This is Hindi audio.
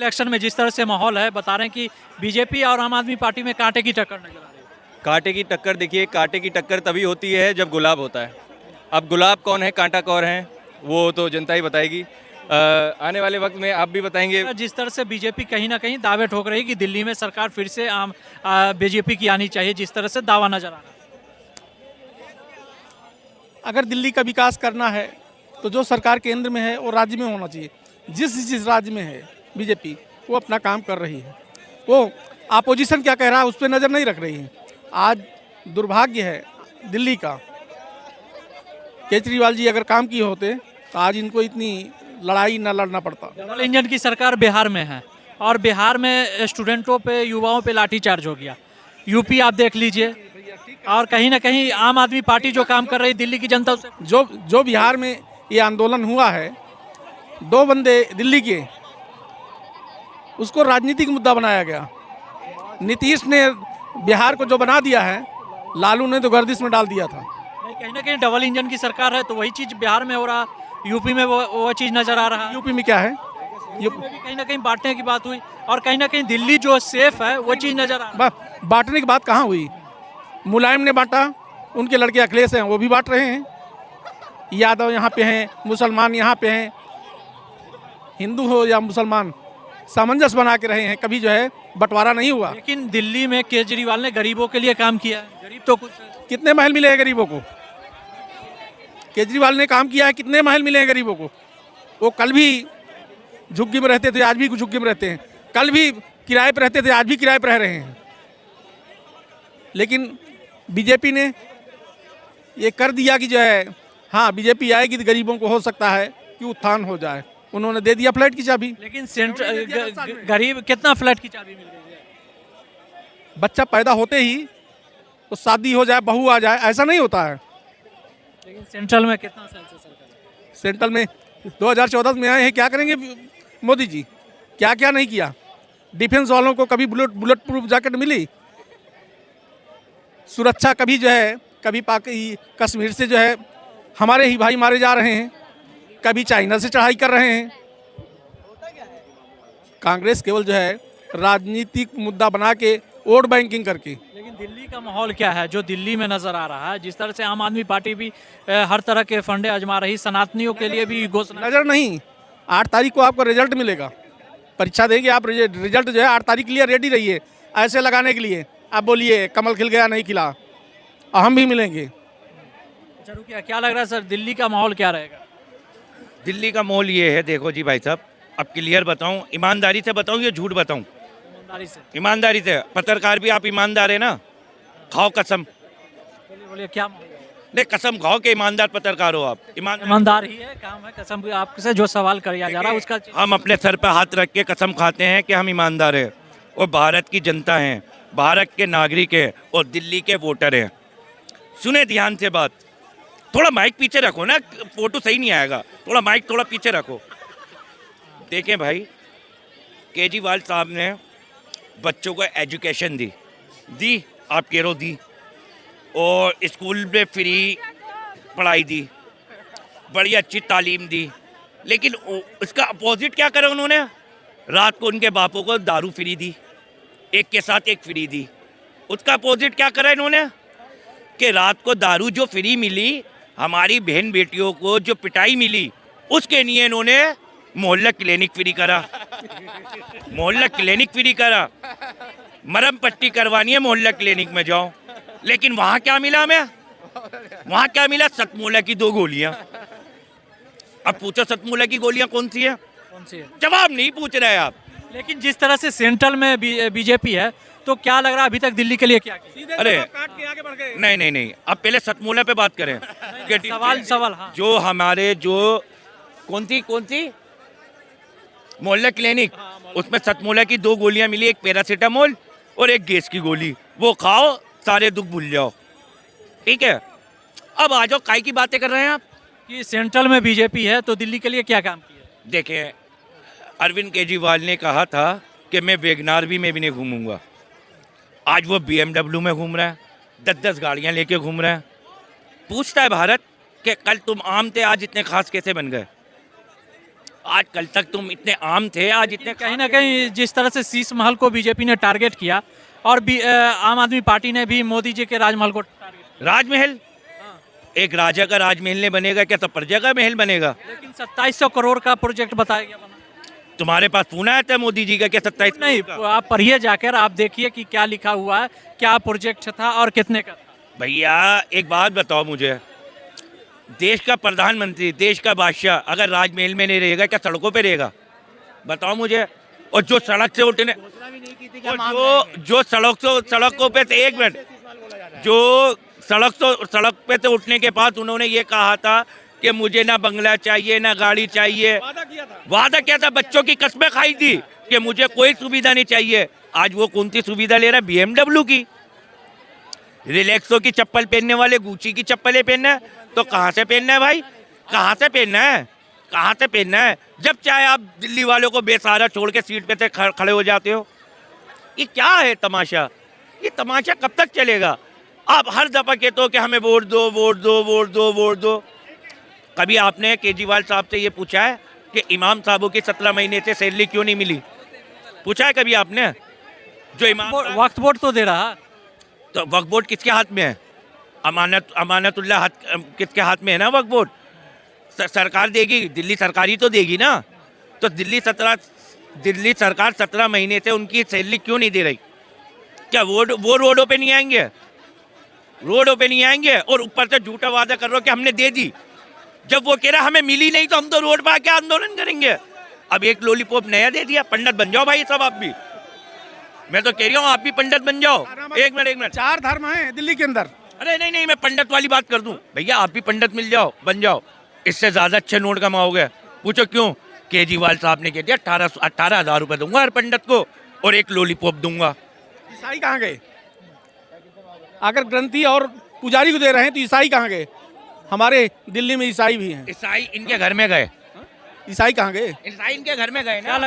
इलेक्शन में जिस तरह से माहौल है, बता रहे हैं कि बीजेपी और आम आदमी पार्टी में कांटे की टक्कर नजर आ रही है। कांटे की टक्कर, देखिए कांटे की टक्कर तभी होती है जब गुलाब होता है। अब गुलाब कौन है, कांटा कौन है, वो तो जनता ही बताएगी। आने वाले वक्त में आप भी बताएंगे। जिस तरह से बीजेपी कहीं ना कहीं दावे ठोक रही है कि दिल्ली में सरकार फिर से बीजेपी की आनी चाहिए, जिस तरह से दावा नजर आ रहा है। अगर दिल्ली का विकास करना है तो जो सरकार केंद्र में है वो राज्य में होना चाहिए। जिस राज्य में है बीजेपी, वो अपना काम कर रही है। वो अपोजिशन क्या कह रहा है उस पर नज़र नहीं रख रही है। आज दुर्भाग्य है दिल्ली का, केजरीवाल जी अगर काम किए होते तो आज इनको इतनी लड़ाई न लड़ना पड़ता। डबल इंजन की सरकार बिहार में है और बिहार में स्टूडेंटों पे, युवाओं पे लाठीचार्ज हो गया। यूपी आप देख लीजिए, और कहीं ना कहीं आम आदमी पार्टी जो काम कर रही दिल्ली की जनता से, जो बिहार में ये आंदोलन हुआ है, 2 बंदे दिल्ली के, उसको राजनीतिक मुद्दा बनाया गया। नीतीश ने बिहार को जो बना दिया है, लालू ने तो गर्दिश में डाल दिया था। कहीं ना कहीं डबल इंजन की सरकार है तो वही चीज बिहार में हो रहा, यूपी में वो चीज नजर आ रहा है। यूपी में क्या है, यूपी में भी कहीं ना कहीं बांटने की बात हुई, और कहीं ना कहीं दिल्ली जो सेफ है वो चीज नजर आ रहा है। बांटने की बात कहाँ हुई? मुलायम ने बांटा, उनके लड़के अखिलेश हैं वो भी बांट रहे हैं। यादव यहाँ पे हैं, मुसलमान यहाँ पे हैं, हिंदू हो या मुसलमान सामंजस्य बना के रहे हैं, कभी जो है बंटवारा नहीं हुआ। लेकिन दिल्ली में केजरीवाल ने गरीबों के लिए काम किया है। गरीब तो कुछ कितने महल मिले हैं गरीबों को? केजरीवाल ने काम किया है, कितने महल मिले हैं गरीबों को? वो कल भी झुग्गी में रहते थे, आज भी झुग्गी में रहते हैं। कल भी किराए पर रहते थे, आज भी किराए पर रह रहे हैं। लेकिन बीजेपी ने ये कर दिया कि जो है, हाँ बीजेपी आएगी तो गरीबों को हो सकता है कि उत्थान हो जाए। उन्होंने दे दिया फ्लैट की चाबी। लेकिन सेंट्रल गरीब कितना फ्लैट की चाबी मिल गई है? बच्चा पैदा होते ही तो शादी हो जाए, बहू आ जाए, ऐसा नहीं होता है। लेकिन सेंट्रल में कितना साल से सरकार है? सेंट्रल में 2014 में आए हैं, क्या करेंगे मोदी जी? क्या क्या नहीं किया। डिफेंस वालों को कभी बुलेट प्रूफ जैकेट मिली, सुरक्षा कभी जो है, कभी कश्मीर से जो है हमारे ही भाई मारे जा रहे हैं, कभी चाइना से चढ़ाई कर रहे हैं। कांग्रेस केवल जो है राजनीतिक मुद्दा बना के, वोट बैंकिंग करके। लेकिन दिल्ली का माहौल क्या है जो दिल्ली में नजर आ रहा है? जिस तरह से आम आदमी पार्टी भी हर तरह के फंडे आजमा रही, सनातनियों के लिए भी घोषणा। नजर नहीं, 8 तारीख को आपको रिजल्ट मिलेगा, परीक्षा देंगे आप, रिजल्ट जो है 8 तारीख के लिए रेडी रहिए ऐसे लगाने के लिए। आप बोलिए कमल खिल गया, नहीं खिला, हम भी मिलेंगे। चलो, क्या लग रहा है सर, दिल्ली का माहौल क्या रहेगा? दिल्ली का माहौल ये है, देखो जी भाई साहब, अब क्लियर बताऊं, ईमानदारी से बताऊं या झूठ बताऊं? ईमानदारी से। ईमानदारी से। पत्रकार भी आप ईमानदार है ना? खाओ कसम। बोलिए क्या माहौल है? नहीं, कसम खाओ कि ईमानदार पत्रकार हो आप। ईमानदार ही है, काम है कसम। आपसे जो सवाल किया जा रहा है उसका हम अपने सर पर हाथ रख के कसम खाते हैं कि हम ईमानदार हैं और भारत की जनता हैं, भारत के नागरिक हैं और दिल्ली के वोटर हैं। सुने ध्यान से बात, थोड़ा माइक पीछे रखो ना, फोटो सही नहीं आएगा, थोड़ा माइक थोड़ा पीछे रखो। देखें भाई, केजरीवाल साहब ने बच्चों को एजुकेशन दी आप कह रहे दी, और स्कूल में फ्री पढ़ाई दी, बड़ी अच्छी तालीम दी। लेकिन उसका अपोजिट क्या करा उन्होंने? रात को उनके बापों को दारू फ्री दी, एक के साथ एक फ्री दी। उसका अपोजिट क्या करा इन्होंने कि रात को दारू जो फ्री मिली, हमारी बहन बेटियों को जो पिटाई मिली, उसके लिए इन्होंने मोहल्ला क्लिनिक फ्री करा। मोहल्ला क्लिनिक फ्री करा, मरहम पट्टी करवानी है मोहल्ला क्लिनिक में जाओ। लेकिन वहाँ क्या मिला हमें? वहाँ क्या मिला? सतमूला की 2 गोलियाँ। अब पूछो सतमूला की गोलियाँ कौन सी है? जवाब नहीं पूछ रहे आप। लेकिन जिस तरह से सेंट्रल में बीजेपी है, तो क्या लग रहा है अभी तक दिल्ली के लिए क्या किया? अरे नहीं, अब पहले सतमूला पे बात करें। सवाल हाँ। जो हमारे जो कौन सी मोहल्ला क्लिनिक, उसमें सतमूला की 2 गोलियां मिली, एक पैरासीटामोल और एक गैस की गोली। वो खाओ, सारे दुख भूल जाओ। ठीक है, अब आ जाओ, काय की बातें कर रहे हैं आप कि सेंट्रल में बीजेपी है तो दिल्ली के लिए क्या काम किया? देखें, अरविंद केजरीवाल ने कहा था कि मैं वेगनार भी में भी नहीं घूमूंगा। आज वो BMW में घूम रहा है, 10-10 गाड़ियां लेके घूम रहा है। पूछता है भारत कि कल तुम आम थे, आज इतने खास कैसे बन गए? आज कल तक तुम इतने आम थे, आज इतने कहीं ना कहीं जिस तरह से शीश महल को बीजेपी ने टारगेट किया और आम आदमी पार्टी ने भी मोदी जी के राजमहल को टारगेट राजमहल, एक राजा का राजमहल नहीं बनेगा क्या, तो प्रजा का महल बनेगा। किया। लेकिन 2700 करोड़ का प्रोजेक्ट बताया गया बना। तुम्हारे पास फोन आया था मोदी जी का क्या 27 नहीं, आप पढ़िए जाकर, आप देखिए कि क्या लिखा हुआ है, क्या प्रोजेक्ट था और कितने का था। भैया एक बात बताओ मुझे, देश का प्रधानमंत्री, देश का बादशाह अगर राजमहल में नहीं रहेगा क्या सड़कों पे रहेगा, बताओ मुझे। और जो सड़क से उठने, और जो सड़कों पे थे, एक मिनट, जो सड़क पे से उठने के बाद उन्होंने ये कहा था कि मुझे ना बंगला चाहिए ना गाड़ी चाहिए, वादा किया था, बच्चों की कसमें खाई थी कि मुझे कोई सुविधा नहीं चाहिए। आज वो कौन सी सुविधा ले रहा है, BMW की, रिलैक्सो की चप्पल पहनने वाले गुची की चप्पलें पहनना है, तो कहाँ से पहनना है भाई, कहाँ से पहनना है, कहाँ से पहनना है। जब चाहे आप दिल्ली वालों को बेसहारा छोड़ के सीट पे से खड़े हो जाते हो। ये क्या है तमाशा, ये तमाशा कब तक चलेगा। आप हर दफा कहते हो कि हमें वोट दो, वोट दो, वोट दो, वोट दो। कभी आपने केजरीवाल साहब से ये पूछा है कि इमाम साहबों की 17 महीने से सैलरी क्यों नहीं मिली, पूछा है कभी आपने? जो इमाम वक्त बोर्ड तो दे रहा, तो वक्फ बोर्ड किसके हाथ में है, अमानतुल्लाह किसके हाथ में है ना वक्फ बोर्ड, सरकार देगी, दिल्ली सरकार ही तो देगी ना। तो दिल्ली सरकार 17 महीने से उनकी सैलरी क्यों नहीं दे रही, क्या वो रोडों पे नहीं आएंगे, रोडों पे नहीं आएंगे। और ऊपर से झूठा वादा कर रहे हो कि हमने दे दी, जब वो कह रहा हमें मिली नहीं तो हम तो रोड पे आके आंदोलन करेंगे। अब एक लॉलीपॉप नया दे दिया, पंडित बन जाओ भाई सब आप भी, मैं तो कह रही हूँ आप भी पंडित बन जाओ। एक मिनट, 4 धर्म हैं दिल्ली के अंदर। अरे नहीं, मैं पंडित वाली बात कर दूं, भैया आप भी पंडित मिल जाओ, बन जाओ, इससे ज्यादा अच्छे नोट कमाओगे। पूछो क्यों, केजरीवाल साहब ने कह दिया 18,000 रुपए दूंगा हर पंडित को और एक लॉलीपॉप दूंगा। ईसाई कहाँ गए? अगर ग्रंथी और पुजारी को दे रहे हैं तो ईसाई कहाँ गए? हमारे दिल्ली में ईसाई भी हैं। ईसाई इनके घर में गए, ईसाई कहाँ गए? ईसाई इनके घर में गए ना।